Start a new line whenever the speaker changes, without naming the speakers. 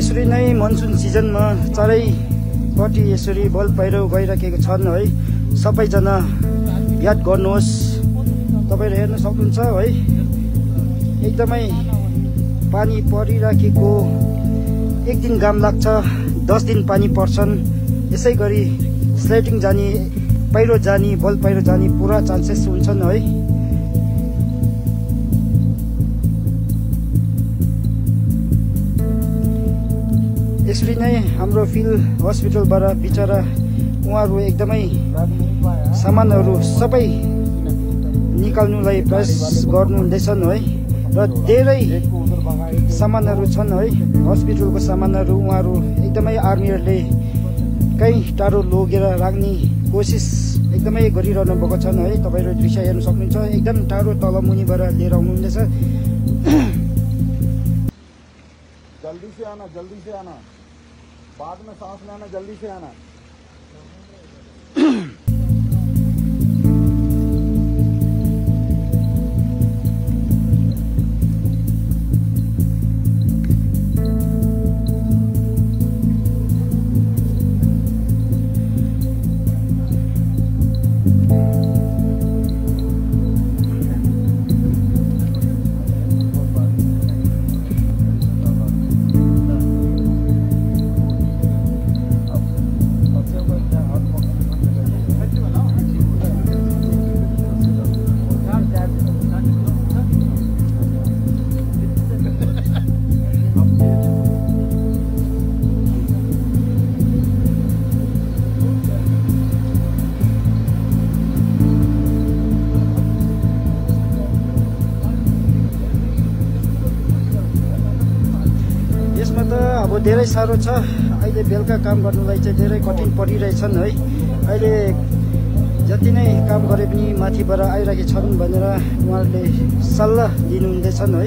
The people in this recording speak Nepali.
यसरी नै मनसुन सिजनमा चारैपट्टि यसरी भल पहिरो गइराखेको छन् है। सबैजना याद गर्नुहोस्। तपाईहरु हेर्न सक्नुहुन्छ है, एकदमै पानी परिराखेको। एक दिन घाम लाग्छ, 10 दिन पानी पर्छन्। यसै गरी स्लेटिङ जाने, पहिरो जाने, भल पहिरो जाने पुरा चान्सेस हुन्छन् है। यसरी नै हाम्रो फिल्ड हस्पिटलबाट बिचरा उहाँहरू एकदमै सामानहरू सबै निकाल्नुलाई प्रयास गर्नुहुँदैछन् है। र धेरै सामानहरू छन् है, हस्पिटलको सामानहरू उहाँहरू एकदमै आर्मीहरूले कहीँ टाढो लगेर राख्ने कोसिस एकदमै गरिरहनु भएको छन् है। तपाईहरु दृश्य हेर्न सक्नुहुन्छ, एकदम टाढो तल मुनिबाट लिएर आउनुहुँदैछ।
जल्दी से आना, बाद में सांस लेना, जल्दी से आना।
अब धेरै साह्रो छ। अहिले बेलुका काम गर्नुलाई चाहिँ धेरै कठिन परिरहेछन् है। अहिले जति नै काम गरे पनि माथिबाट आइरहेका छन् भनेर उहाँहरूले सल्लाह दिनुहुँदैछन् है।